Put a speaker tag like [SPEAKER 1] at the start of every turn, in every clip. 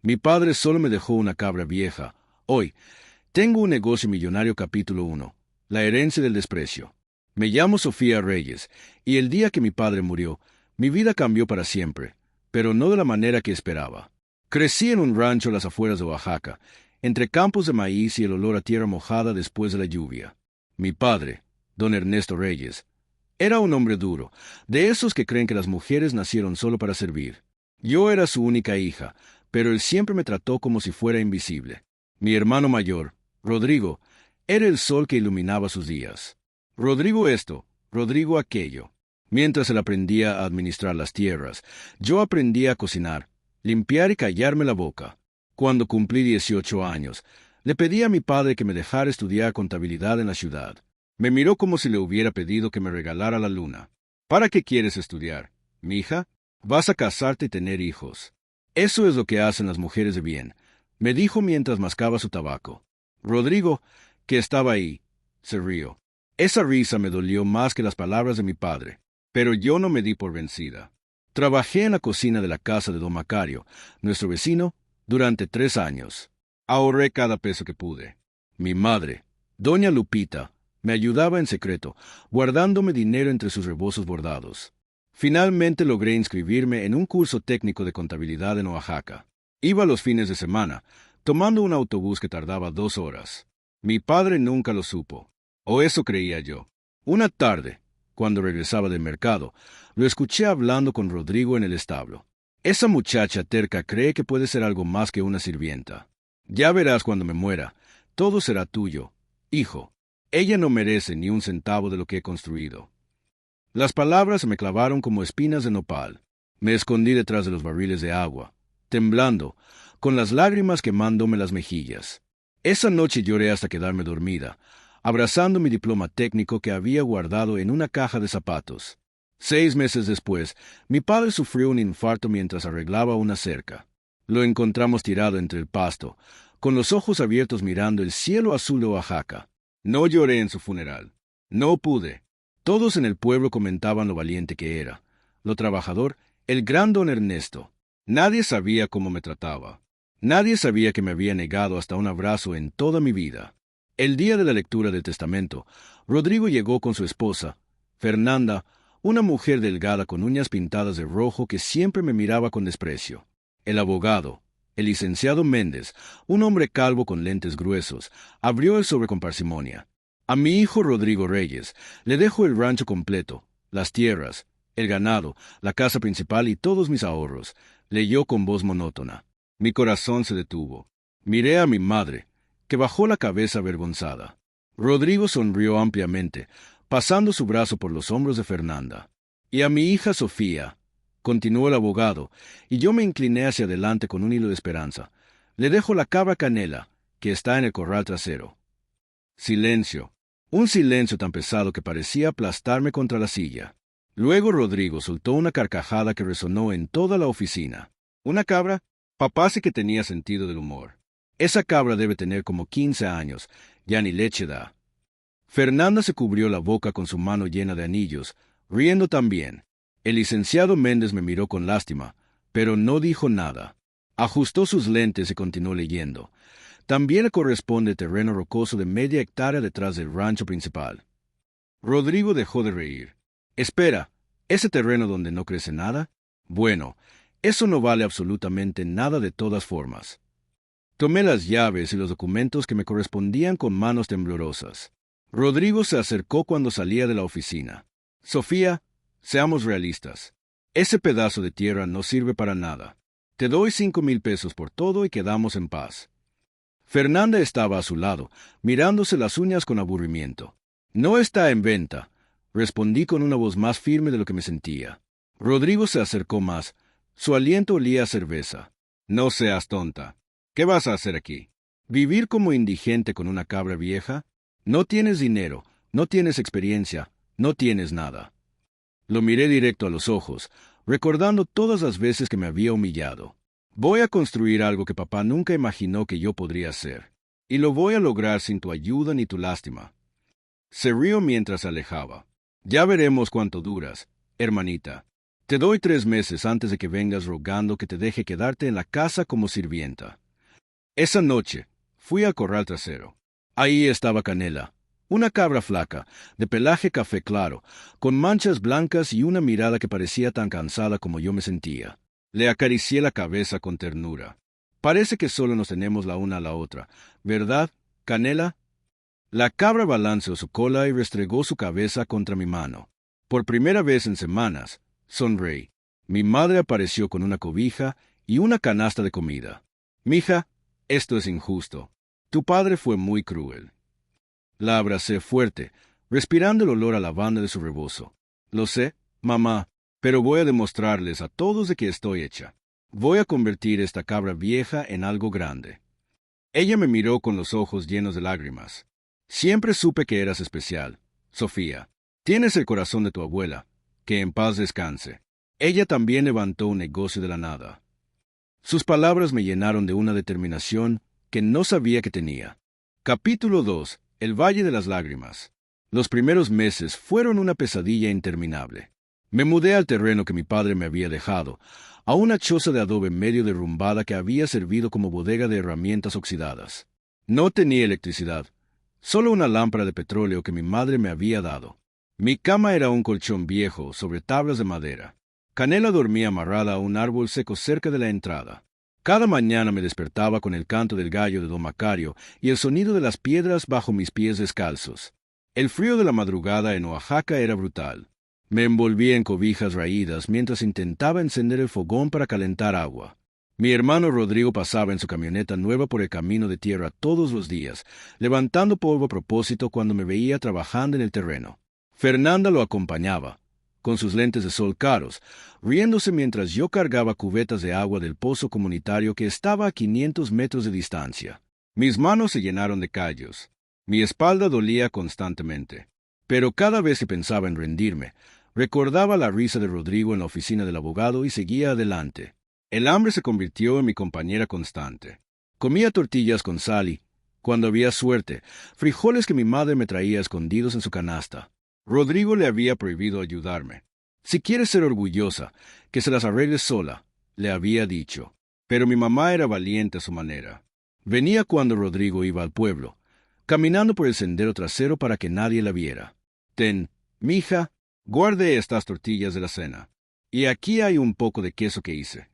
[SPEAKER 1] Mi padre solo me dejó una cabra vieja. Hoy, tengo un negocio millonario capítulo 1. La herencia del desprecio. Me llamo Sofía Reyes, y el día que mi padre murió, mi vida cambió para siempre, pero no de la manera que esperaba. Crecí en un rancho a las afueras de Oaxaca, entre campos de maíz y el olor a tierra mojada después de la lluvia. Mi padre, don Ernesto Reyes, era un hombre duro, de esos que creen que las mujeres nacieron solo para servir. Yo era su única hija, pero él siempre me trató como si fuera invisible. Mi hermano mayor, Rodrigo, era el sol que iluminaba sus días. Rodrigo esto, Rodrigo aquello. Mientras él aprendía a administrar las tierras, yo aprendía a cocinar, limpiar y callarme la boca. Cuando cumplí 18 años, le pedí a mi padre que me dejara estudiar contabilidad en la ciudad. Me miró como si le hubiera pedido que me regalara la luna. ¿Para qué quieres estudiar, mija? Vas a casarte y tener hijos. Eso es lo que hacen las mujeres de bien, me dijo mientras mascaba su tabaco. Rodrigo, que estaba ahí, se rió. Esa risa me dolió más que las palabras de mi padre, pero yo no me di por vencida. Trabajé en la cocina de la casa de don Macario, nuestro vecino, durante 3 años. Ahorré cada peso que pude. Mi madre, doña Lupita, me ayudaba en secreto, guardándome dinero entre sus rebozos bordados. Finalmente logré inscribirme en un curso técnico de contabilidad en Oaxaca. Iba los fines de semana, tomando un autobús que tardaba 2 horas. Mi padre nunca lo supo, o eso creía yo. Una tarde, cuando regresaba del mercado, lo escuché hablando con Rodrigo en el establo. Esa muchacha terca cree que puede ser algo más que una sirvienta. Ya verás cuando me muera, todo será tuyo, hijo. Ella no merece ni un centavo de lo que he construido. Las palabras se me clavaron como espinas de nopal. Me escondí detrás de los barriles de agua, temblando, con las lágrimas quemándome las mejillas. Esa noche lloré hasta quedarme dormida, abrazando mi diploma técnico que había guardado en una caja de zapatos. 6 meses después, mi padre sufrió un infarto mientras arreglaba una cerca. Lo encontramos tirado entre el pasto, con los ojos abiertos mirando el cielo azul de Oaxaca. No lloré en su funeral. No pude. Todos en el pueblo comentaban lo valiente que era, lo trabajador, el gran don Ernesto. Nadie sabía cómo me trataba. Nadie sabía que me había negado hasta un abrazo en toda mi vida. El día de la lectura del testamento, Rodrigo llegó con su esposa, Fernanda, una mujer delgada con uñas pintadas de rojo que siempre me miraba con desprecio. El abogado, el licenciado Méndez, un hombre calvo con lentes gruesos, abrió el sobre con parsimonia. A mi hijo Rodrigo Reyes le dejo el rancho completo, las tierras, el ganado, la casa principal y todos mis ahorros, leyó con voz monótona. Mi corazón se detuvo. Miré a mi madre, que bajó la cabeza avergonzada. Rodrigo sonrió ampliamente, pasando su brazo por los hombros de Fernanda. Y a mi hija Sofía, continuó el abogado, y yo me incliné hacia adelante con un hilo de esperanza. Le dejo la cabra Canela, que está en el corral trasero. Silencio. Un silencio tan pesado que parecía aplastarme contra la silla. Luego Rodrigo soltó una carcajada que resonó en toda la oficina. ¿Una cabra? Papá sí que tenía sentido del humor. Esa cabra debe tener como 15 años, ya ni leche da. Fernanda se cubrió la boca con su mano llena de anillos, riendo también. El licenciado Méndez me miró con lástima, pero no dijo nada. Ajustó sus lentes y continuó leyendo. También le corresponde terreno rocoso de media hectárea detrás del rancho principal. Rodrigo dejó de reír. Espera, ¿ese terreno donde no crece nada? Bueno, eso no vale absolutamente nada de todas formas. Tomé las llaves y los documentos que me correspondían con manos temblorosas. Rodrigo se acercó cuando salía de la oficina. Sofía, seamos realistas. Ese pedazo de tierra no sirve para nada. Te doy 5,000 pesos por todo y quedamos en paz. Fernanda estaba a su lado, mirándose las uñas con aburrimiento. No está en venta, respondí con una voz más firme de lo que me sentía. Rodrigo se acercó más. Su aliento olía a cerveza. No seas tonta. ¿Qué vas a hacer aquí? ¿Vivir como indigente con una cabra vieja? No tienes dinero, no tienes experiencia, no tienes nada. Lo miré directo a los ojos, recordando todas las veces que me había humillado. Voy a construir algo que papá nunca imaginó que yo podría hacer. Y lo voy a lograr sin tu ayuda ni tu lástima. Se rió mientras se alejaba. Ya veremos cuánto duras, hermanita. Te doy 3 meses antes de que vengas rogando que te deje quedarte en la casa como sirvienta. Esa noche, fui al corral trasero. Ahí estaba Canela, una cabra flaca, de pelaje café claro, con manchas blancas y una mirada que parecía tan cansada como yo me sentía. Le acaricié la cabeza con ternura. Parece que solo nos tenemos la una a la otra, ¿verdad, Canela? La cabra balanceó su cola y restregó su cabeza contra mi mano. Por primera vez en semanas, sonreí. Mi madre apareció con una cobija y una canasta de comida. Mija, esto es injusto. Tu padre fue muy cruel. La abracé fuerte, respirando el olor a lavanda de su rebozo. Lo sé, mamá, pero voy a demostrarles a todos de que estoy hecha. Voy a convertir esta cabra vieja en algo grande. Ella me miró con los ojos llenos de lágrimas. Siempre supe que eras especial, Sofía. Tienes el corazón de tu abuela. Que en paz descanse. Ella también levantó un negocio de la nada. Sus palabras me llenaron de una determinación que no sabía que tenía. Capítulo 2. El Valle de las Lágrimas. Los primeros meses fueron una pesadilla interminable. Me mudé al terreno que mi padre me había dejado, a una choza de adobe medio derrumbada que había servido como bodega de herramientas oxidadas. No tenía electricidad, solo una lámpara de petróleo que mi madre me había dado. Mi cama era un colchón viejo sobre tablas de madera. Canela dormía amarrada a un árbol seco cerca de la entrada. Cada mañana me despertaba con el canto del gallo de don Macario y el sonido de las piedras bajo mis pies descalzos. El frío de la madrugada en Oaxaca era brutal. Me envolvía en cobijas raídas mientras intentaba encender el fogón para calentar agua. Mi hermano Rodrigo pasaba en su camioneta nueva por el camino de tierra todos los días, levantando polvo a propósito cuando me veía trabajando en el terreno. Fernanda lo acompañaba, con sus lentes de sol caros, riéndose mientras yo cargaba cubetas de agua del pozo comunitario que estaba a 500 metros de distancia. Mis manos se llenaron de callos. Mi espalda dolía constantemente. Pero cada vez que pensaba en rendirme, recordaba la risa de Rodrigo en la oficina del abogado y seguía adelante. El hambre se convirtió en mi compañera constante. Comía tortillas con sal y, cuando había suerte, frijoles que mi madre me traía escondidos en su canasta. Rodrigo le había prohibido ayudarme. Si quieres ser orgullosa, que se las arregles sola, le había dicho. Pero mi mamá era valiente a su manera. Venía cuando Rodrigo iba al pueblo, caminando por el sendero trasero para que nadie la viera. Ten, mija, guarde estas tortillas de la cena. Y aquí hay un poco de queso que hice.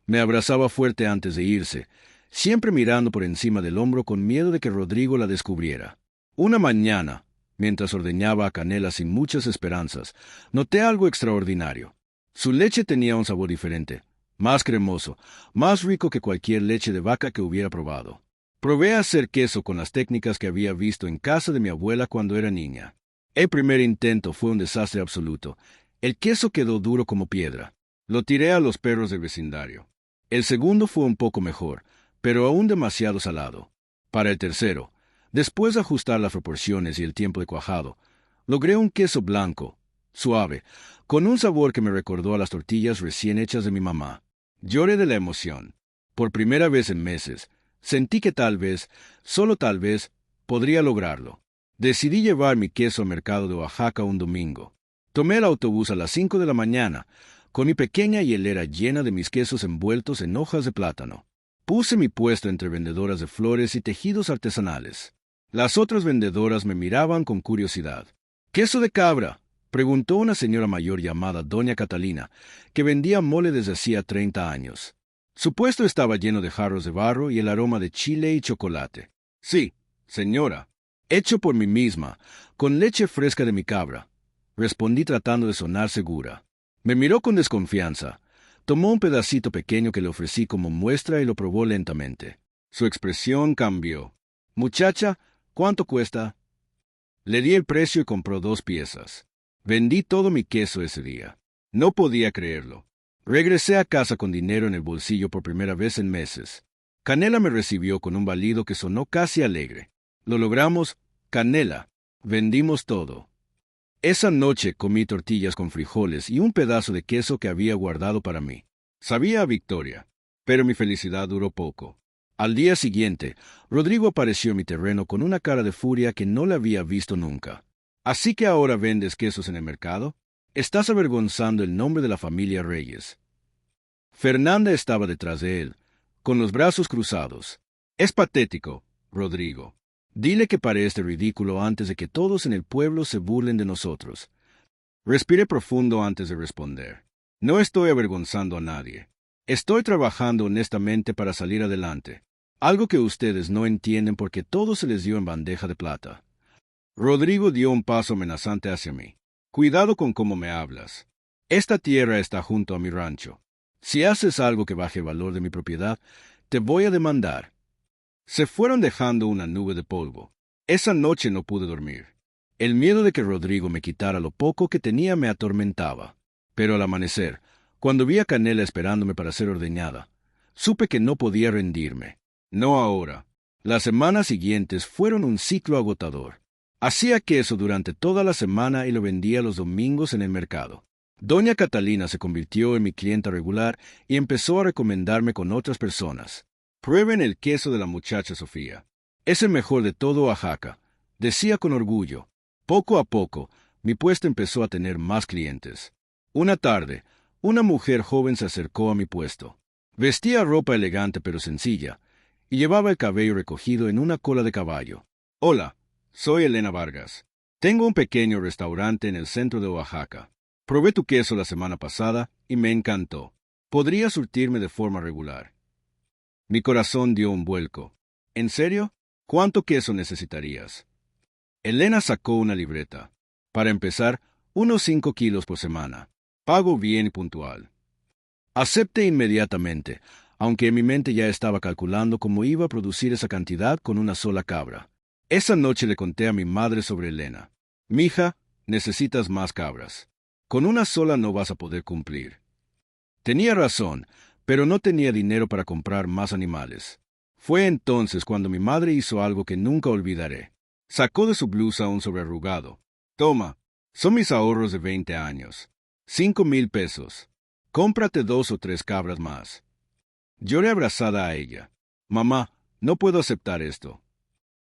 [SPEAKER 1] Me abrazaba fuerte antes de irse, siempre mirando por encima del hombro con miedo de que Rodrigo la descubriera. Una mañana, mientras ordeñaba a Canela sin muchas esperanzas, noté algo extraordinario. Su leche tenía un sabor diferente, más cremoso, más rico que cualquier leche de vaca que hubiera probado. Probé a hacer queso con las técnicas que había visto en casa de mi abuela cuando era niña. El primer intento fue un desastre absoluto. El queso quedó duro como piedra. Lo tiré a los perros del vecindario. El segundo fue un poco mejor, pero aún demasiado salado. Para el tercero, después de ajustar las proporciones y el tiempo de cuajado, logré un queso blanco, suave, con un sabor que me recordó a las tortillas recién hechas de mi mamá. Lloré de la emoción. Por primera vez en meses, sentí que tal vez, solo tal vez, podría lograrlo. Decidí llevar mi queso al mercado de Oaxaca un domingo. Tomé el autobús a las 5 de la mañana, con mi pequeña hielera llena de mis quesos envueltos en hojas de plátano. Puse mi puesto entre vendedoras de flores y tejidos artesanales. Las otras vendedoras me miraban con curiosidad. «¿Queso de cabra?», preguntó una señora mayor llamada Doña Catalina, que vendía mole desde hacía 30 años. Su puesto estaba lleno de jarros de barro y el aroma de chile y chocolate. «Sí, señora, hecho por mí misma, con leche fresca de mi cabra», respondí tratando de sonar segura. Me miró con desconfianza. Tomó un pedacito pequeño que le ofrecí como muestra y lo probó lentamente. Su expresión cambió. «Muchacha, ¿cuánto cuesta?». Le di el precio y compró 2 piezas. Vendí todo mi queso ese día. No podía creerlo. Regresé a casa con dinero en el bolsillo por primera vez en meses. Canela me recibió con un balido que sonó casi alegre. «Lo logramos, Canela. Vendimos todo». Esa noche comí tortillas con frijoles y un pedazo de queso que había guardado para mí. Sabía a victoria, pero mi felicidad duró poco. Al día siguiente, Rodrigo apareció en mi terreno con una cara de furia que no le había visto nunca. «¿Así que ahora vendes quesos en el mercado?». Estás avergonzando el nombre de la familia Reyes. Fernanda estaba detrás de él, con los brazos cruzados. Es patético, Rodrigo. Dile que pare este ridículo antes de que todos en el pueblo se burlen de nosotros. Respiré profundo antes de responder. No estoy avergonzando a nadie. Estoy trabajando honestamente para salir adelante. Algo que ustedes no entienden porque todo se les dio en bandeja de plata. Rodrigo dio un paso amenazante hacia mí. Cuidado con cómo me hablas. Esta tierra está junto a mi rancho. Si haces algo que baje el valor de mi propiedad, te voy a demandar. Se fueron dejando una nube de polvo. Esa noche no pude dormir. El miedo de que Rodrigo me quitara lo poco que tenía me atormentaba. Pero al amanecer, cuando vi a Canela esperándome para ser ordeñada, supe que no podía rendirme. No ahora. Las semanas siguientes fueron un ciclo agotador. Hacía queso durante toda la semana y lo vendía los domingos en el mercado. Doña Catalina se convirtió en mi clienta regular y empezó a recomendarme con otras personas. Prueben el queso de la muchacha Sofía. Es el mejor de todo Oaxaca, decía con orgullo. Poco a poco, mi puesto empezó a tener más clientes. Una tarde, una mujer joven se acercó a mi puesto. Vestía ropa elegante pero sencilla, y llevaba el cabello recogido en una cola de caballo. Hola, soy Elena Vargas. Tengo un pequeño restaurante en el centro de Oaxaca. Probé tu queso la semana pasada y me encantó. ¿Podrías surtirme de forma regular? Mi corazón dio un vuelco. ¿En serio? ¿Cuánto queso necesitarías? Elena sacó una libreta. Para empezar, unos 5 kilos por semana. Pago bien y puntual. Acepté inmediatamente, aunque en mi mente ya estaba calculando cómo iba a producir esa cantidad con una sola cabra. Esa noche le conté a mi madre sobre Elena. Mija, necesitas más cabras. Con una sola no vas a poder cumplir. Tenía razón, pero no tenía dinero para comprar más animales. Fue entonces cuando mi madre hizo algo que nunca olvidaré. Sacó de su blusa un sobrearrugado. Toma, son mis ahorros de 20 años. 5,000 pesos. Cómprate 2 o 3 cabras más. Lloré abrazada a ella. Mamá, no puedo aceptar esto.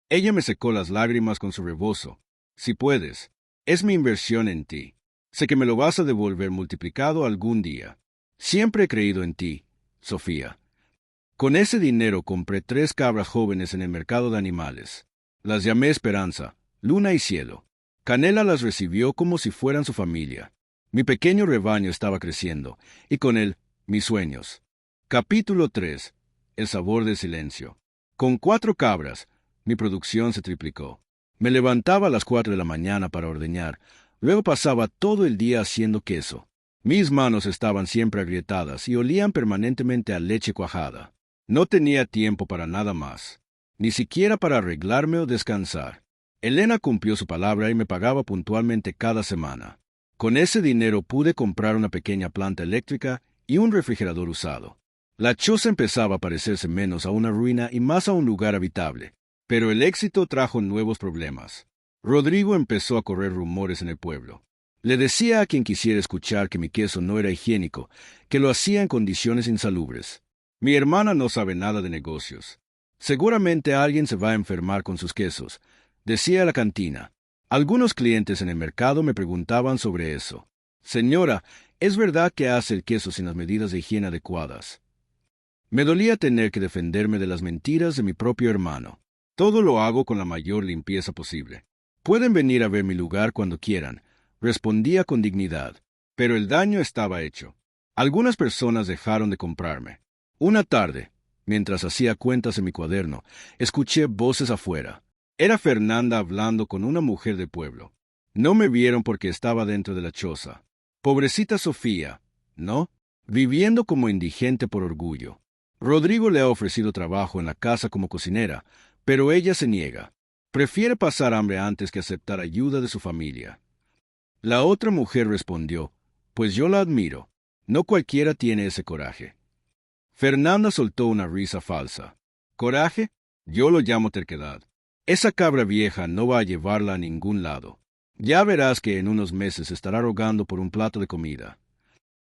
[SPEAKER 1] Ella me secó las lágrimas con su rebozo. Si puedes, es mi inversión en ti. Sé que me lo vas a devolver multiplicado algún día. Siempre he creído en ti, Sofía. Con ese dinero compré 3 cabras jóvenes en el mercado de animales. Las llamé Esperanza, Luna y Cielo. Canela las recibió como si fueran su familia. Mi pequeño rebaño estaba creciendo, y con él, mis sueños. Capítulo 3. El sabor del silencio. Con 4 cabras, mi producción se triplicó. Me levantaba a las 4 de la mañana para ordeñar, luego pasaba todo el día haciendo queso. Mis manos estaban siempre agrietadas y olían permanentemente a leche cuajada. No tenía tiempo para nada más, ni siquiera para arreglarme o descansar. Elena cumplió su palabra y me pagaba puntualmente cada semana. Con ese dinero pude comprar una pequeña planta eléctrica y un refrigerador usado. La choza empezaba a parecerse menos a una ruina y más a un lugar habitable. Pero el éxito trajo nuevos problemas. Rodrigo empezó a correr rumores en el pueblo. Le decía a quien quisiera escuchar que mi queso no era higiénico, que lo hacía en condiciones insalubres. Mi hermana no sabe nada de negocios. Seguramente alguien se va a enfermar con sus quesos, decía la cantina. Algunos clientes en el mercado me preguntaban sobre eso. Señora, ¿es verdad que hace el queso sin las medidas de higiene adecuadas? Me dolía tener que defenderme de las mentiras de mi propio hermano. Todo lo hago con la mayor limpieza posible. Pueden venir a ver mi lugar cuando quieran, respondía con dignidad. Pero el daño estaba hecho. Algunas personas dejaron de comprarme. Una tarde, mientras hacía cuentas en mi cuaderno, escuché voces afuera. Era Fernanda hablando con una mujer del pueblo. No me vieron porque estaba dentro de la choza. Pobrecita Sofía, ¿no? Viviendo como indigente por orgullo. Rodrigo le ha ofrecido trabajo en la casa como cocinera, pero ella se niega. Prefiere pasar hambre antes que aceptar ayuda de su familia. La otra mujer respondió, pues yo la admiro. No cualquiera tiene ese coraje. Fernanda soltó una risa falsa. ¿Coraje? Yo lo llamo terquedad. Esa cabra vieja no va a llevarla a ningún lado. Ya verás que en unos meses estará rogando por un plato de comida.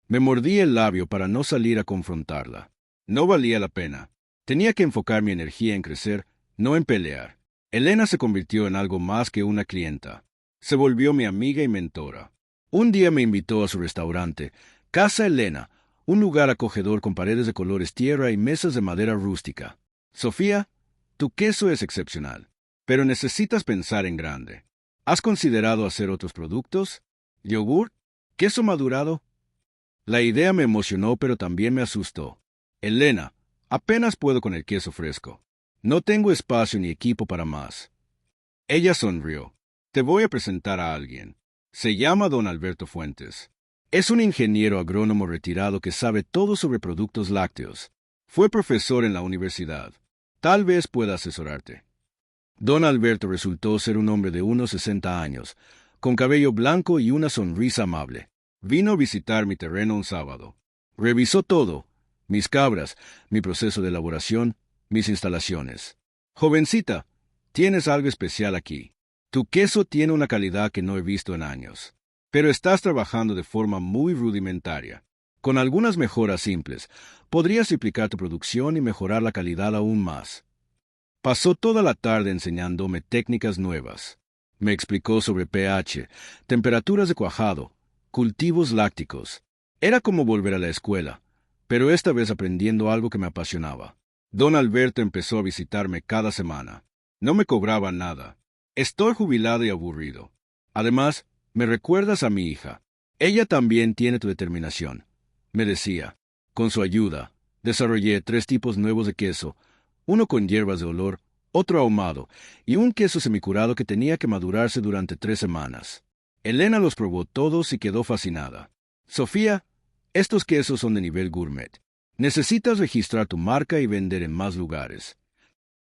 [SPEAKER 1] Me mordí el labio para no salir a confrontarla. No valía la pena. Tenía que enfocar mi energía en crecer, no en pelear. Elena se convirtió en algo más que una clienta. Se volvió mi amiga y mentora. Un día me invitó a su restaurante, Casa Elena, un lugar acogedor con paredes de colores tierra y mesas de madera rústica. Sofía, tu queso es excepcional, pero necesitas pensar en grande. ¿Has considerado hacer otros productos? ¿Yogur? ¿Queso madurado? La idea me emocionó, pero también me asustó. Elena, apenas puedo con el queso fresco. No tengo espacio ni equipo para más. Ella sonrió. Te voy a presentar a alguien. Se llama don Alberto Fuentes. Es un ingeniero agrónomo retirado que sabe todo sobre productos lácteos. Fue profesor en la universidad. Tal vez pueda asesorarte. Don Alberto resultó ser un hombre de unos 60 años, con cabello blanco y una sonrisa amable. Vino a visitar mi terreno un sábado. Revisó todo, mis cabras, mi proceso de elaboración, mis instalaciones. Jovencita, tienes algo especial aquí. Tu queso tiene una calidad que no he visto en años. Pero estás trabajando de forma muy rudimentaria. Con algunas mejoras simples, podrías triplicar tu producción y mejorar la calidad aún más. Pasó toda la tarde enseñándome técnicas nuevas. Me explicó sobre pH, temperaturas de cuajado, cultivos lácticos. Era como volver a la escuela, pero esta vez aprendiendo algo que me apasionaba. Don Alberto empezó a visitarme cada semana. No me cobraba nada. Estoy jubilado y aburrido. Además, me recuerdas a mi hija. Ella también tiene tu determinación, me decía. Con su ayuda, desarrollé 3 tipos nuevos de queso, uno con hierbas de olor, otro ahumado, y un queso semicurado que tenía que madurarse durante 3 semanas. Elena los probó todos y quedó fascinada. Sofía, estos quesos son de nivel gourmet. Necesitas registrar tu marca y vender en más lugares.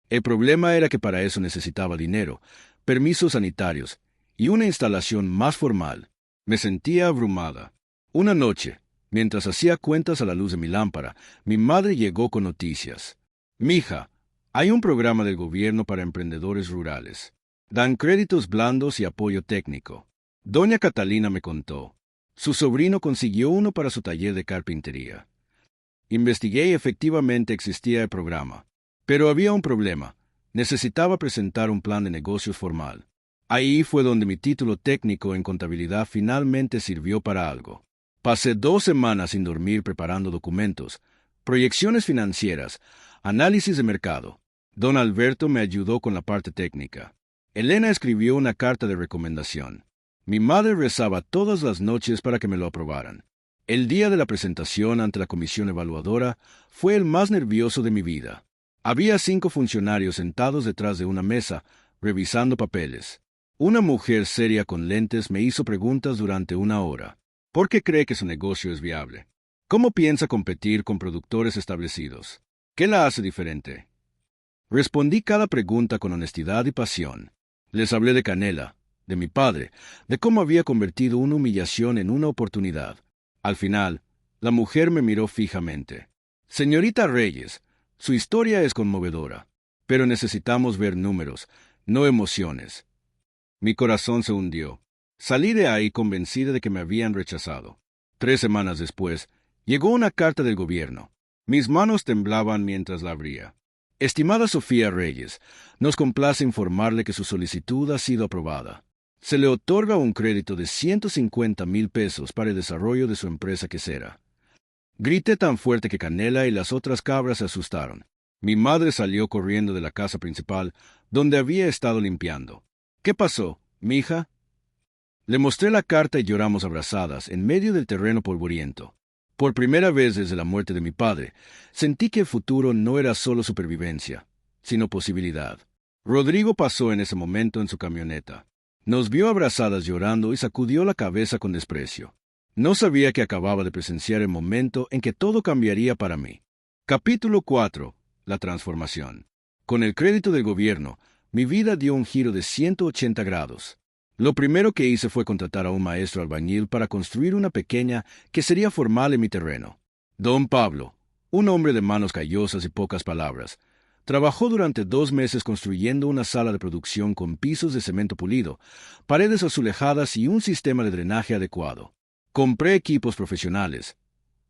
[SPEAKER 1] El problema era que para eso necesitaba dinero, permisos sanitarios y una instalación más formal. Me sentía abrumada. Una noche, mientras hacía cuentas a la luz de mi lámpara, mi madre llegó con noticias. Mija, hay un programa del gobierno para emprendedores rurales. Dan créditos blandos y apoyo técnico. Doña Catalina me contó. Su sobrino consiguió uno para su taller de carpintería. Investigué y efectivamente existía el programa. Pero había un problema. Necesitaba presentar un plan de negocios formal. Ahí fue donde mi título técnico en contabilidad finalmente sirvió para algo. Pasé 2 semanas sin dormir preparando documentos, proyecciones financieras, análisis de mercado. Don Alberto me ayudó con la parte técnica. Elena escribió una carta de recomendación. Mi madre rezaba todas las noches para que me lo aprobaran. El día de la presentación ante la comisión evaluadora fue el más nervioso de mi vida. Había 5 funcionarios sentados detrás de una mesa, revisando papeles. Una mujer seria con lentes me hizo preguntas durante 1 hora. ¿Por qué cree que su negocio es viable? ¿Cómo piensa competir con productores establecidos? ¿Qué la hace diferente? Respondí cada pregunta con honestidad y pasión. Les hablé de Canela, de mi padre, de cómo había convertido una humillación en una oportunidad. Al final, la mujer me miró fijamente. Señorita Reyes, su historia es conmovedora, pero necesitamos ver números, no emociones. Mi corazón se hundió. Salí de ahí convencida de que me habían rechazado. 3 semanas después, llegó una carta del gobierno. Mis manos temblaban mientras la abría. Estimada Sofía Reyes, nos complace informarle que su solicitud ha sido aprobada. Se le otorga un crédito de 150,000 pesos para el desarrollo de su empresa quesera. Grité tan fuerte que Canela y las otras cabras se asustaron. Mi madre salió corriendo de la casa principal, donde había estado limpiando. ¿Qué pasó, mija? Le mostré la carta y lloramos abrazadas en medio del terreno polvoriento. Por primera vez desde la muerte de mi padre, sentí que el futuro no era solo supervivencia, sino posibilidad. Rodrigo pasó en ese momento en su camioneta. Nos vio abrazadas llorando y sacudió la cabeza con desprecio. No sabía que acababa de presenciar el momento en que todo cambiaría para mí. Capítulo 4. La transformación. Con el crédito del gobierno, mi vida dio un giro de 180 grados. Lo primero que hice fue contratar a un maestro albañil para construir una pequeña quesería formal en mi terreno. Don Pablo, un hombre de manos callosas y pocas palabras, trabajó durante 2 meses construyendo una sala de producción con pisos de cemento pulido, paredes azulejadas y un sistema de drenaje adecuado. Compré equipos profesionales,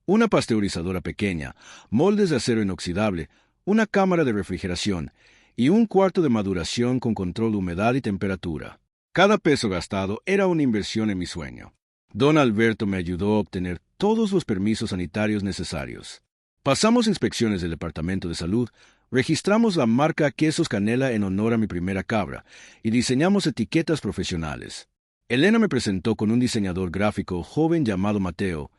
[SPEAKER 1] una pasteurizadora pequeña, moldes de acero inoxidable, una cámara de refrigeración y un cuarto de maduración con control de humedad y temperatura. Cada peso gastado era una inversión en mi sueño. Don Alberto me ayudó a obtener todos los permisos sanitarios necesarios. Pasamos inspecciones del Departamento de Salud, registramos la marca Quesos Canela en honor a mi primera cabra y diseñamos etiquetas profesionales. Elena me presentó con un diseñador gráfico joven llamado Mateo,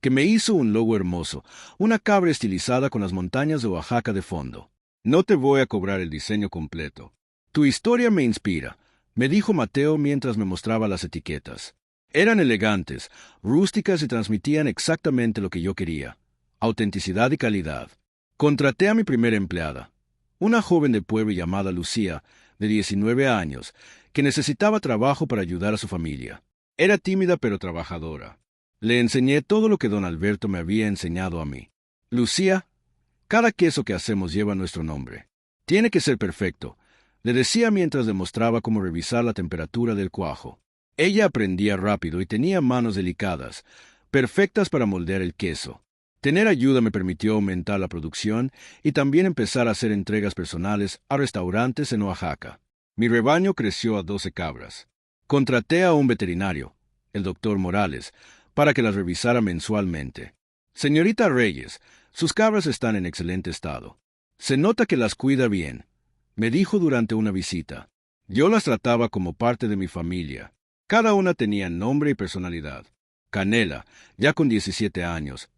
[SPEAKER 1] que me hizo un logo hermoso, una cabra estilizada con las montañas de Oaxaca de fondo. No te voy a cobrar el diseño completo. Tu historia me inspira, me dijo Mateo mientras me mostraba las etiquetas. Eran elegantes, rústicas y transmitían exactamente lo que yo quería: autenticidad y calidad. Contraté a mi primera empleada, una joven de pueblo llamada Lucía, de 19 años, que necesitaba trabajo para ayudar a su familia. Era tímida pero trabajadora. Le enseñé todo lo que don Alberto me había enseñado a mí. Lucía, cada queso que hacemos lleva nuestro nombre. Tiene que ser perfecto, le decía mientras demostraba cómo revisar la temperatura del cuajo. Ella aprendía rápido y tenía manos delicadas, perfectas para moldear el queso. Tener ayuda me permitió aumentar la producción y también empezar a hacer entregas personales a restaurantes en Oaxaca. Mi rebaño creció a 12 cabras. Contraté a un veterinario, el doctor Morales, para que las revisara mensualmente. Señorita Reyes, sus cabras están en excelente estado. Se nota que las cuida bien, me dijo durante una visita. Yo las trataba como parte de mi familia. Cada una tenía nombre y personalidad. Canela, ya con 17 años,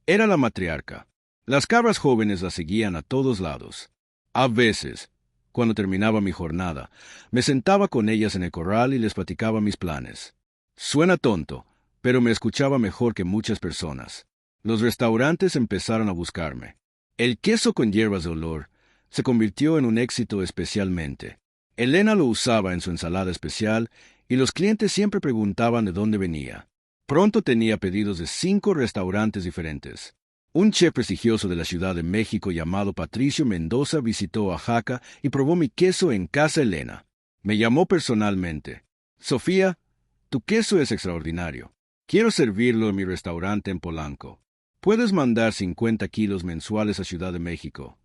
[SPEAKER 1] era la matriarca. Las cabras jóvenes la seguían a todos lados. A veces, cuando terminaba mi jornada, me sentaba con ellas en el corral y les platicaba mis planes. Suena tonto, pero me escuchaba mejor que muchas personas. Los restaurantes empezaron a buscarme. El queso con hierbas de olor se convirtió en un éxito especialmente. Elena lo usaba en su ensalada especial y los clientes siempre preguntaban de dónde venía. Pronto tenía pedidos de 5 restaurantes diferentes. Un chef prestigioso de la Ciudad de México llamado Patricio Mendoza visitó Oaxaca y probó mi queso en casa Elena. Me llamó personalmente. Sofía, tu queso es extraordinario. Quiero servirlo en mi restaurante en Polanco. Puedes mandar 50 kilos mensuales a Ciudad de México.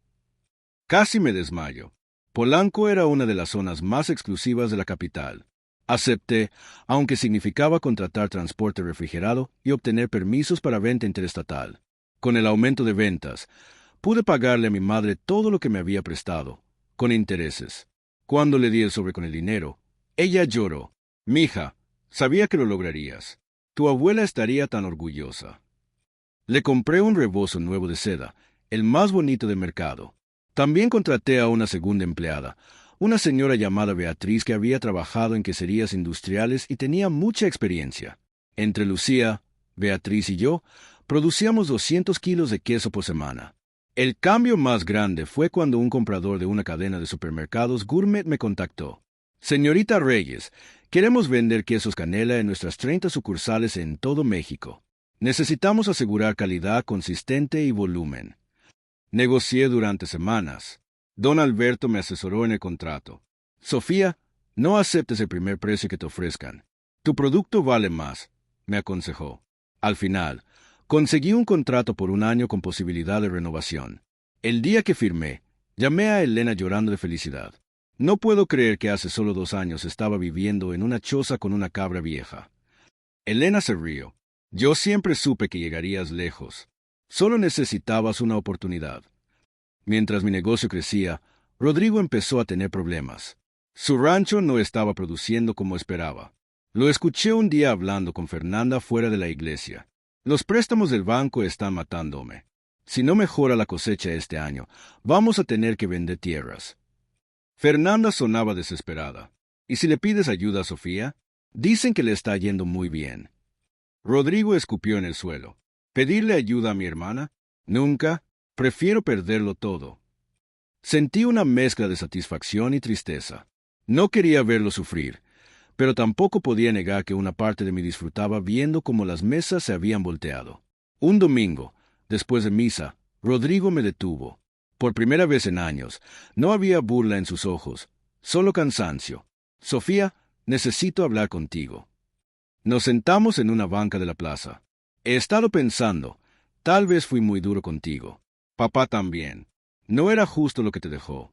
[SPEAKER 1] Casi me desmayo. Polanco era una de las zonas más exclusivas de la capital. Acepté, aunque significaba contratar transporte refrigerado y obtener permisos para venta interestatal. Con el aumento de ventas, pude pagarle a mi madre todo lo que me había prestado, con intereses. Cuando le di el sobre con el dinero, ella lloró. Mija, sabía que lo lograrías. Tu abuela estaría tan orgullosa. Le compré un rebozo nuevo de seda, el más bonito del mercado. También contraté a una segunda empleada, una señora llamada Beatriz que había trabajado en queserías industriales y tenía mucha experiencia. Entre Lucía, Beatriz y yo, producíamos 200 kilos de queso por semana. El cambio más grande fue cuando un comprador de una cadena de supermercados gourmet me contactó. Señorita Reyes, queremos vender quesos Canela en nuestras 30 sucursales en todo México. Necesitamos asegurar calidad consistente y volumen. Negocié durante semanas. Don Alberto me asesoró en el contrato. Sofía, no aceptes el primer precio que te ofrezcan. Tu producto vale más, me aconsejó. Al final, conseguí un contrato por 1 año con posibilidad de renovación. El día que firmé, llamé a Elena llorando de felicidad. No puedo creer que hace solo 2 años estaba viviendo en una choza con una cabra vieja. Elena se rió. Yo siempre supe que llegarías lejos. Solo necesitabas una oportunidad. Mientras mi negocio crecía, Rodrigo empezó a tener problemas. Su rancho no estaba produciendo como esperaba. Lo escuché un día hablando con Fernanda fuera de la iglesia. Los préstamos del banco están matándome. Si no mejora la cosecha este año, vamos a tener que vender tierras. Fernanda sonaba desesperada. ¿Y si le pides ayuda a Sofía? Dicen que le está yendo muy bien. Rodrigo escupió en el suelo. ¿Pedirle ayuda a mi hermana? Nunca. Prefiero perderlo todo. Sentí una mezcla de satisfacción y tristeza. No quería verlo sufrir, pero tampoco podía negar que una parte de mí disfrutaba viendo cómo las mesas se habían volteado. Un domingo, después de misa, Rodrigo me detuvo. Por primera vez en años, no había burla en sus ojos, solo cansancio. Sofía, necesito hablar contigo. Nos sentamos en una banca de la plaza. He estado pensando, tal vez fui muy duro contigo. Papá también. No era justo lo que te dejó.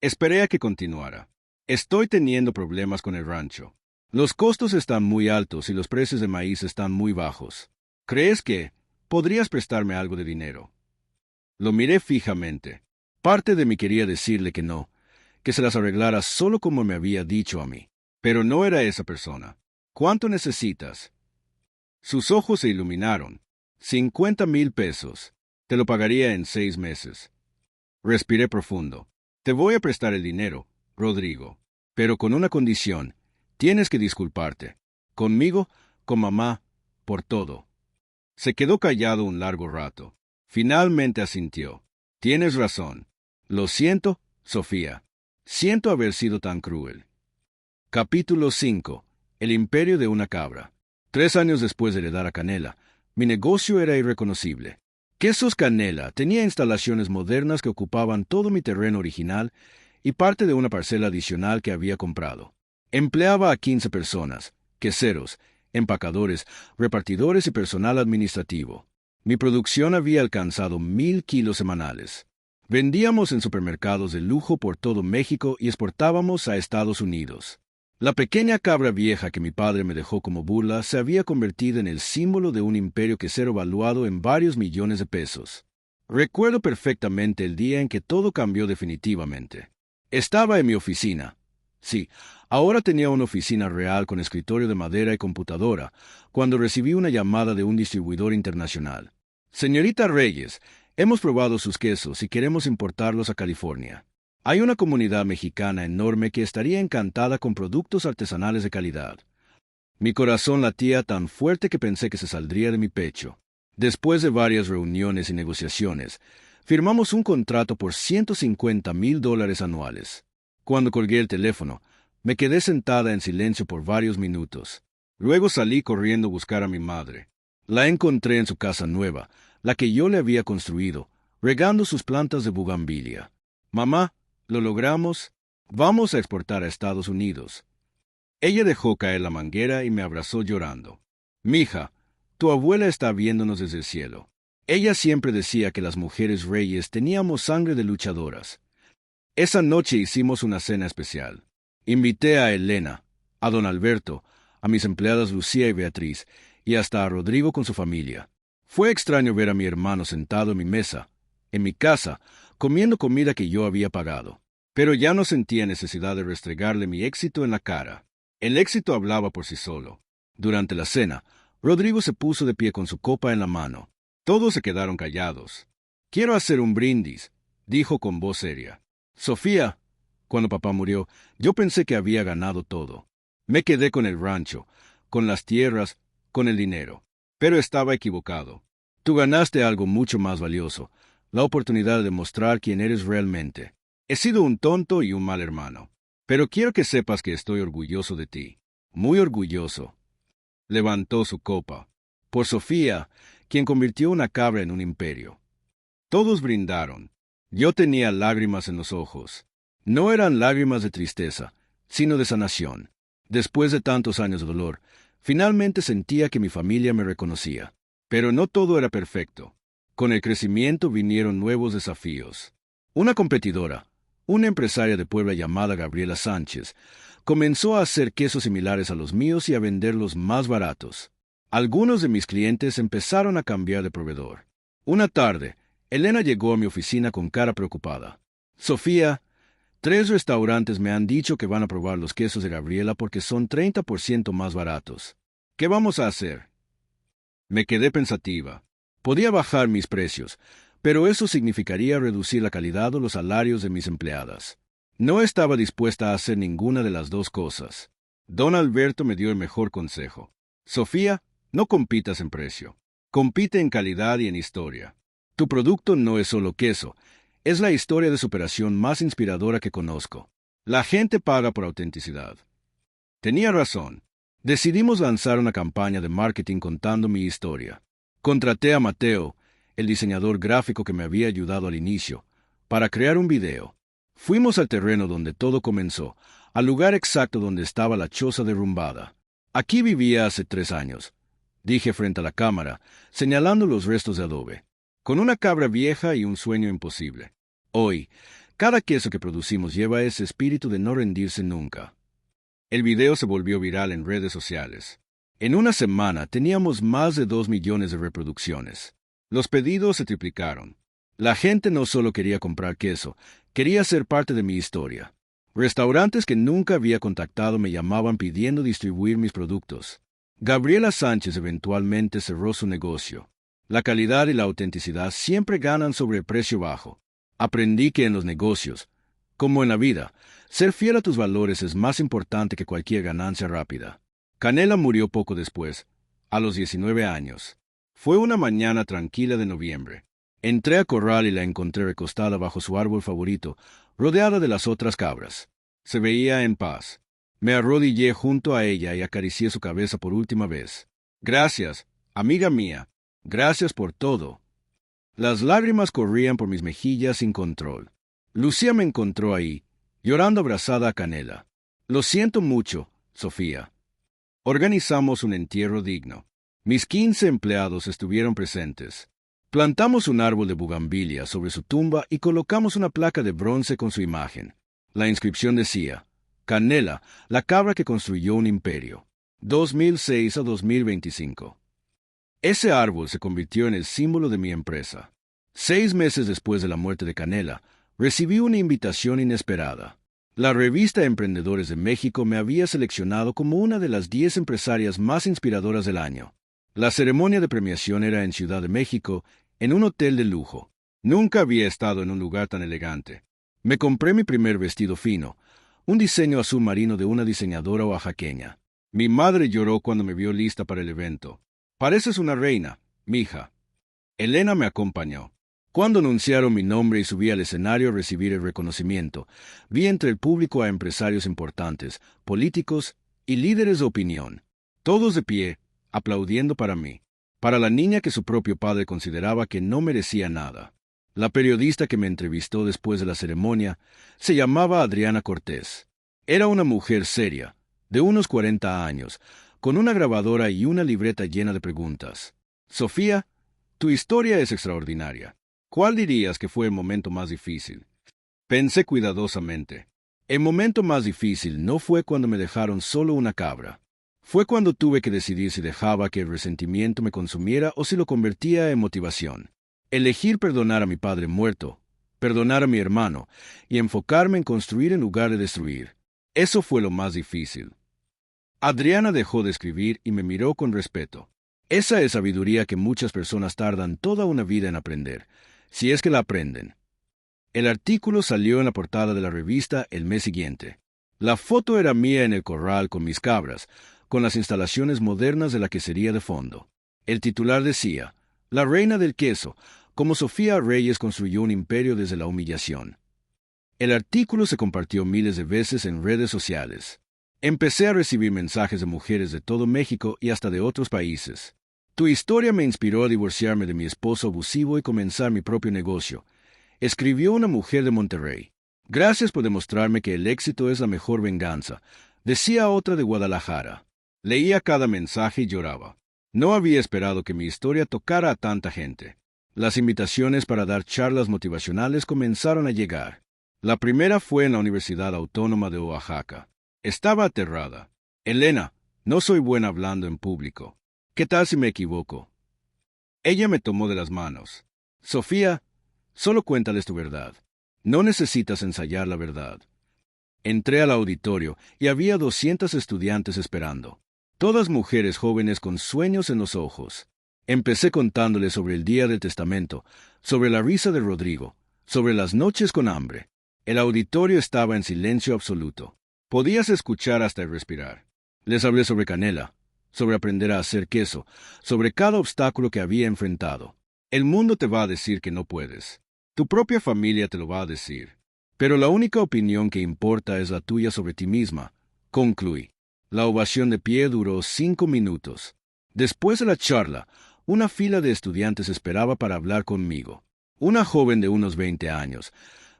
[SPEAKER 1] Esperé a que continuara. Estoy teniendo problemas con el rancho. Los costos están muy altos y los precios de maíz están muy bajos. ¿Crees que podrías prestarme algo de dinero? Lo miré fijamente. Parte de mí quería decirle que no, que se las arreglara solo como me había dicho a mí. Pero no era esa persona. ¿Cuánto necesitas? Sus ojos se iluminaron. 50,000 pesos. Te lo pagaría en 6 meses. Respiré profundo. Te voy a prestar el dinero, Rodrigo, pero con una condición. Tienes que disculparte. Conmigo, con mamá, por todo. Se quedó callado un largo rato. Finalmente asintió. Tienes razón. Lo siento, Sofía. Siento haber sido tan cruel. Capítulo 5. El imperio de una cabra. 3 años después de heredar a Canela, mi negocio era irreconocible. Quesos Canela tenía instalaciones modernas que ocupaban todo mi terreno original y parte de una parcela adicional que había comprado. Empleaba a 15 personas, queseros, empacadores, repartidores y personal administrativo. Mi producción había alcanzado 1,000 kilos semanales. Vendíamos en supermercados de lujo por todo México y exportábamos a Estados Unidos. La pequeña cabra vieja que mi padre me dejó como burla se había convertido en el símbolo de un imperio quesero valuado en varios millones de pesos. Recuerdo perfectamente el día en que todo cambió definitivamente. Estaba en mi oficina. Sí, ahora tenía una oficina real con escritorio de madera y computadora, cuando recibí una llamada de un distribuidor internacional. Señorita Reyes, hemos probado sus quesos y queremos importarlos a California. Hay una comunidad mexicana enorme que estaría encantada con productos artesanales de calidad. Mi corazón latía tan fuerte que pensé que se saldría de mi pecho. Después de varias reuniones y negociaciones, firmamos un contrato por $150,000 anuales. Cuando colgué el teléfono, me quedé sentada en silencio por varios minutos. Luego salí corriendo a buscar a mi madre. La encontré en su casa nueva, la que yo le había construido, regando sus plantas de bugambilia. Mamá, lo logramos. Vamos a exportar a Estados Unidos. Ella dejó caer la manguera y me abrazó llorando. Mija, tu abuela está viéndonos desde el cielo. Ella siempre decía que las mujeres reyes teníamos sangre de luchadoras. Esa noche hicimos una cena especial. Invité a Elena, a don Alberto, a mis empleadas Lucía y Beatriz, y hasta a Rodrigo con su familia. Fue extraño ver a mi hermano sentado en mi mesa, en mi casa, comiendo comida que yo había pagado. Pero ya no sentía necesidad de restregarle mi éxito en la cara. El éxito hablaba por sí solo. Durante la cena, Rodrigo se puso de pie con su copa en la mano. Todos se quedaron callados. Quiero hacer un brindis, dijo con voz seria. Sofía, cuando papá murió, yo pensé que había ganado todo. Me quedé con el rancho, con las tierras, con el dinero. Pero estaba equivocado. Tú ganaste algo mucho más valioso, la oportunidad de demostrar quién eres realmente. He sido un tonto y un mal hermano. Pero quiero que sepas que estoy orgulloso de ti. Muy orgulloso. Levantó su copa. Por Sofía, quien convirtió una cabra en un imperio. Todos brindaron. Yo tenía lágrimas en los ojos. No eran lágrimas de tristeza, sino de sanación. Después de tantos años de dolor, finalmente sentía que mi familia me reconocía. Pero no todo era perfecto. Con el crecimiento vinieron nuevos desafíos. Una competidora, una empresaria de Puebla llamada Gabriela Sánchez, comenzó a hacer quesos similares a los míos y a venderlos más baratos. Algunos de mis clientes empezaron a cambiar de proveedor. Una tarde, Elena llegó a mi oficina con cara preocupada. Sofía, 3 restaurantes me han dicho que van a probar los quesos de Gabriela porque son 30% más baratos. ¿Qué vamos a hacer? Me quedé pensativa. Podía bajar mis precios, pero eso significaría reducir la calidad o los salarios de mis empleadas. No estaba dispuesta a hacer ninguna de las dos cosas. Don Alberto me dio el mejor consejo. Sofía, no compitas en precio. Compite en calidad y en historia. Tu producto no es solo queso, es la historia de superación más inspiradora que conozco. La gente paga por autenticidad. Tenía razón. Decidimos lanzar una campaña de marketing contando mi historia. Contraté a Mateo, el diseñador gráfico que me había ayudado al inicio, para crear un video. Fuimos al terreno donde todo comenzó, al lugar exacto donde estaba la choza derrumbada. Aquí vivía hace 3 años, dije frente a la cámara, señalando los restos de adobe, con una cabra vieja y un sueño imposible. Hoy, cada queso que producimos lleva ese espíritu de no rendirse nunca. El video se volvió viral en redes sociales. En una semana teníamos más de 2 millones de reproducciones. Los pedidos se triplicaron. La gente no solo quería comprar queso, quería ser parte de mi historia. Restaurantes que nunca había contactado me llamaban pidiendo distribuir mis productos. Gabriela Sánchez eventualmente cerró su negocio. La calidad y la autenticidad siempre ganan sobre el precio bajo. Aprendí que en los negocios, como en la vida, ser fiel a tus valores es más importante que cualquier ganancia rápida. Canela murió poco después, a los 19 años. Fue una mañana tranquila de noviembre. Entré a corral y la encontré recostada bajo su árbol favorito, rodeada de las otras cabras. Se veía en paz. Me arrodillé junto a ella y acaricié su cabeza por última vez. Gracias, amiga mía. Gracias por todo. Las lágrimas corrían por mis mejillas sin control. Lucía me encontró ahí, llorando abrazada a Canela. Lo siento mucho, Sofía. Organizamos un entierro digno. Mis 15 empleados estuvieron presentes. Plantamos un árbol de bugambilia sobre su tumba y colocamos una placa de bronce con su imagen. La inscripción decía, Canela, la cabra que construyó un imperio. 2006 a 2025. Ese árbol se convirtió en el símbolo de mi empresa. 6 meses después de la muerte de Canela, recibí una invitación inesperada. La revista Emprendedores de México me había seleccionado como una de las 10 empresarias más inspiradoras del año. La ceremonia de premiación era en Ciudad de México, en un hotel de lujo. Nunca había estado en un lugar tan elegante. Me compré mi primer vestido fino, un diseño azul marino de una diseñadora oaxaqueña. Mi madre lloró cuando me vio lista para el evento. Pareces una reina, mija. Elena me acompañó. Cuando anunciaron mi nombre y subí al escenario a recibir el reconocimiento, vi entre el público a empresarios importantes, políticos y líderes de opinión, todos de pie, aplaudiendo para mí, para la niña que su propio padre consideraba que no merecía nada. La periodista que me entrevistó después de la ceremonia se llamaba Adriana Cortés. Era una mujer seria, de unos 40 años, con una grabadora y una libreta llena de preguntas. Sofía, tu historia es extraordinaria. ¿Cuál dirías que fue el momento más difícil? Pensé cuidadosamente. El momento más difícil no fue cuando me dejaron solo una cabra. Fue cuando tuve que decidir si dejaba que el resentimiento me consumiera o si lo convertía en motivación. Elegir perdonar a mi padre muerto, perdonar a mi hermano y enfocarme en construir en lugar de destruir. Eso fue lo más difícil. Adriana dejó de escribir y me miró con respeto. Esa es sabiduría que muchas personas tardan toda una vida en aprender, si es que la aprenden. El artículo salió en la portada de la revista el mes siguiente. La foto era mía en el corral con mis cabras, con las instalaciones modernas de la quesería de fondo. El titular decía, La reina del queso, como Sofía Reyes construyó un imperio desde la humillación. El artículo se compartió miles de veces en redes sociales. Empecé a recibir mensajes de mujeres de todo México y hasta de otros países. Tu historia me inspiró a divorciarme de mi esposo abusivo y comenzar mi propio negocio, escribió una mujer de Monterrey. Gracias por demostrarme que el éxito es la mejor venganza, decía otra de Guadalajara. Leía cada mensaje y lloraba. No había esperado que mi historia tocara a tanta gente. Las invitaciones para dar charlas motivacionales comenzaron a llegar. La primera fue en la Universidad Autónoma de Oaxaca. Estaba aterrada. Elena, no soy buena hablando en público. ¿Qué tal si me equivoco? Ella me tomó de las manos. Sofía, solo cuéntales tu verdad. No necesitas ensayar la verdad. Entré al auditorio y había 200 estudiantes esperando. Todas mujeres jóvenes con sueños en los ojos. Empecé contándoles sobre el día del testamento, sobre la risa de Rodrigo, sobre las noches con hambre. El auditorio estaba en silencio absoluto. Podías escuchar hasta el respirar. Les hablé sobre Canela, sobre aprender a hacer queso, sobre cada obstáculo que había enfrentado. El mundo te va a decir que no puedes. Tu propia familia te lo va a decir. Pero la única opinión que importa es la tuya sobre ti misma, concluí. La ovación de pie duró 5 minutos. Después de la charla, una fila de estudiantes esperaba para hablar conmigo. Una joven de unos 20 años,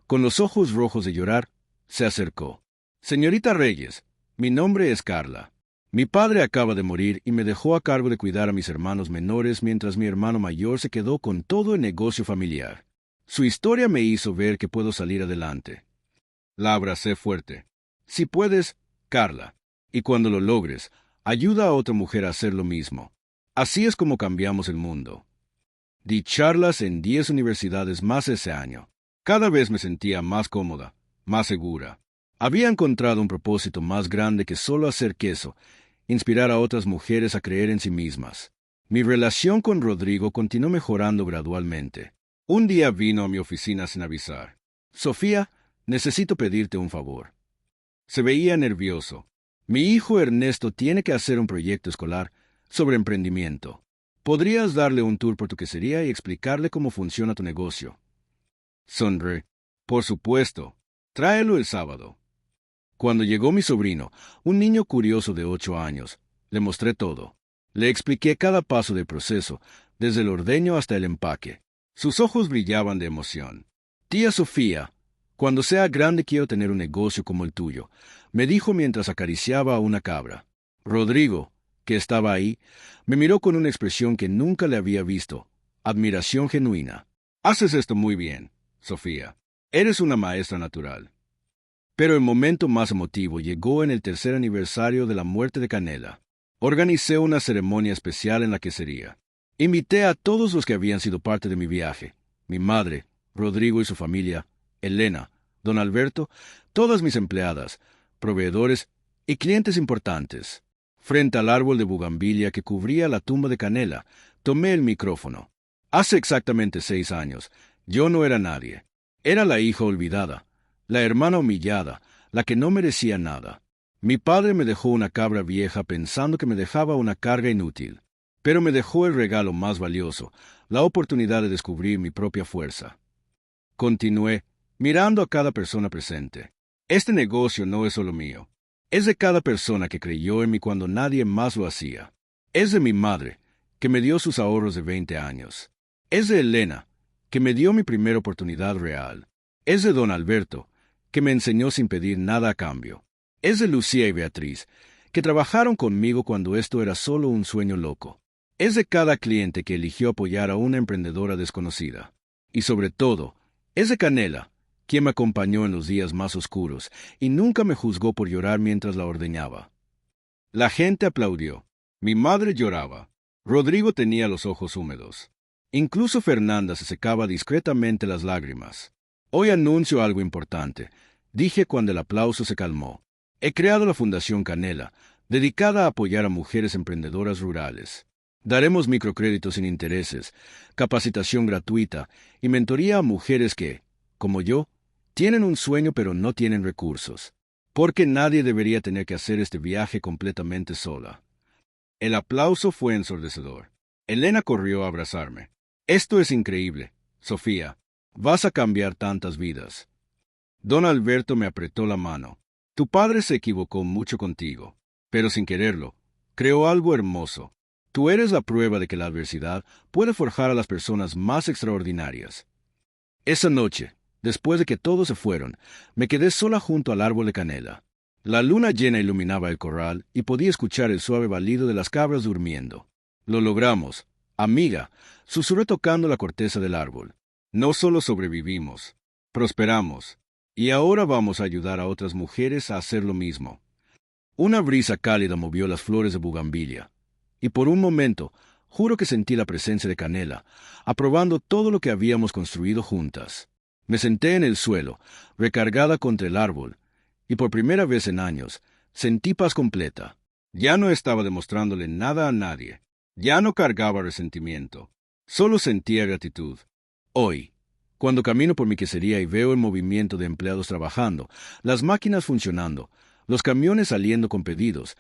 [SPEAKER 1] con los ojos rojos de llorar, se acercó. Señorita Reyes, mi nombre es Carla. Mi padre acaba de morir y me dejó a cargo de cuidar a mis hermanos menores mientras mi hermano mayor se quedó con todo el negocio familiar. Su historia me hizo ver que puedo salir adelante. La abracé fuerte. Si puedes, Carla. Y cuando lo logres, ayuda a otra mujer a hacer lo mismo. Así es como cambiamos el mundo. Di charlas en 10 universidades más ese año. Cada vez me sentía más cómoda, más segura. Había encontrado un propósito más grande que solo hacer queso, inspirar a otras mujeres a creer en sí mismas. Mi relación con Rodrigo continuó mejorando gradualmente. Un día vino a mi oficina sin avisar. Sofía, necesito pedirte un favor. Se veía nervioso. Mi hijo Ernesto tiene que hacer un proyecto escolar sobre emprendimiento. ¿Podrías darle un tour por tu quesería y explicarle cómo funciona tu negocio? Sonreí. Por supuesto. Tráelo el sábado. Cuando llegó mi sobrino, un niño curioso de 8 años, le mostré todo. Le expliqué cada paso del proceso, desde el ordeño hasta el empaque. Sus ojos brillaban de emoción. Tía Sofía, cuando sea grande quiero tener un negocio como el tuyo, me dijo mientras acariciaba a una cabra. Rodrigo, que estaba ahí, me miró con una expresión que nunca le había visto, admiración genuina. Haces esto muy bien, Sofía. Eres una maestra natural. Pero el momento más emotivo llegó en el 3er aniversario de la muerte de Canela. Organicé una ceremonia especial en la quesería. Invité a todos los que habían sido parte de mi viaje, mi madre, Rodrigo y su familia, Elena, don Alberto, todas mis empleadas, proveedores y clientes importantes. Frente al árbol de bugambilia que cubría la tumba de Canela, tomé el micrófono. Hace exactamente 6 años, yo no era nadie. Era la hija olvidada, la hermana humillada, la que no merecía nada. Mi padre me dejó una cabra vieja pensando que me dejaba una carga inútil, pero me dejó el regalo más valioso, la oportunidad de descubrir mi propia fuerza. Continué, mirando a cada persona presente. Este negocio no es solo mío. Es de cada persona que creyó en mí cuando nadie más lo hacía. Es de mi madre, que me dio sus ahorros de 20 años. Es de Elena, que me dio mi primera oportunidad real. Es de don Alberto, que me enseñó sin pedir nada a cambio. Es de Lucía y Beatriz, que trabajaron conmigo cuando esto era solo un sueño loco. Es de cada cliente que eligió apoyar a una emprendedora desconocida. Y sobre todo, es de Canela, quien me acompañó en los días más oscuros y nunca me juzgó por llorar mientras la ordeñaba. La gente aplaudió. Mi madre lloraba. Rodrigo tenía los ojos húmedos. Incluso Fernanda se secaba discretamente las lágrimas. Hoy anuncio algo importante, dije cuando el aplauso se calmó. He creado la Fundación Canela, dedicada a apoyar a mujeres emprendedoras rurales. Daremos microcréditos sin intereses, capacitación gratuita y mentoría a mujeres que, como yo, tienen un sueño pero no tienen recursos. Porque nadie debería tener que hacer este viaje completamente sola. El aplauso fue ensordecedor. Elena corrió a abrazarme. Esto es increíble, Sofía. Vas a cambiar tantas vidas. Don Alberto me apretó la mano. Tu padre se equivocó mucho contigo, pero sin quererlo, creó algo hermoso. Tú eres la prueba de que la adversidad puede forjar a las personas más extraordinarias. Esa noche, después de que todos se fueron, me quedé sola junto al árbol de canela. La luna llena iluminaba el corral y podía escuchar el suave balido de las cabras durmiendo. Lo logramos, amiga, susurré tocando la corteza del árbol. No solo sobrevivimos, prosperamos, y ahora vamos a ayudar a otras mujeres a hacer lo mismo. Una brisa cálida movió las flores de bugambilia, y por un momento, juro que sentí la presencia de Canela, aprobando todo lo que habíamos construido juntas. Me senté en el suelo, recargada contra el árbol, y por primera vez en años, sentí paz completa. Ya no estaba demostrándole nada a nadie, ya no cargaba resentimiento, solo sentía gratitud. Hoy, cuando camino por mi quesería y veo el movimiento de empleados trabajando, las máquinas funcionando, los camiones saliendo con pedidos,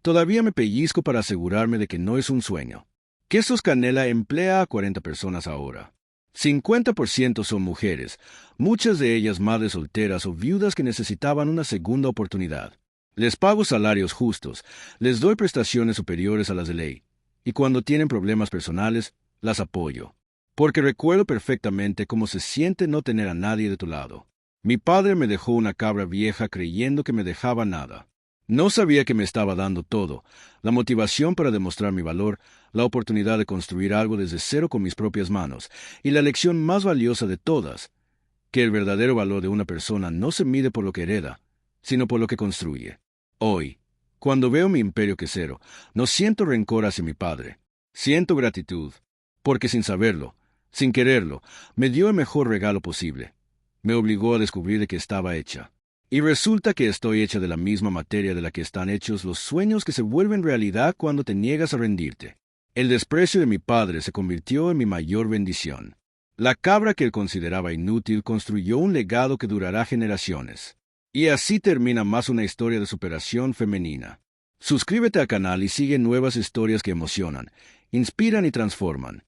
[SPEAKER 1] todavía me pellizco para asegurarme de que no es un sueño. Quesos Canela emplea a 40 personas ahora. 50% son mujeres, muchas de ellas madres solteras o viudas que necesitaban una segunda oportunidad. Les pago salarios justos, les doy prestaciones superiores a las de ley, y cuando tienen problemas personales, las apoyo. Porque recuerdo perfectamente cómo se siente no tener a nadie de tu lado. Mi padre me dejó una cabra vieja creyendo que me dejaba nada. No sabía que me estaba dando todo, la motivación para demostrar mi valor, la oportunidad de construir algo desde cero con mis propias manos, y la lección más valiosa de todas, que el verdadero valor de una persona no se mide por lo que hereda, sino por lo que construye. Hoy, Cuando veo mi imperio quesero, no siento rencor hacia mi padre. Siento gratitud, porque sin saberlo, sin quererlo, me dio el mejor regalo posible. Me obligó a descubrir de qué estaba hecha. Y resulta que estoy hecha de la misma materia de la que están hechos los sueños que se vuelven realidad cuando te niegas a rendirte. El desprecio de mi padre se convirtió en mi mayor bendición. La cabra que él consideraba inútil construyó un legado que durará generaciones. Y así termina más una historia de superación femenina. Suscríbete al canal y sigue nuevas historias que emocionan, inspiran y transforman.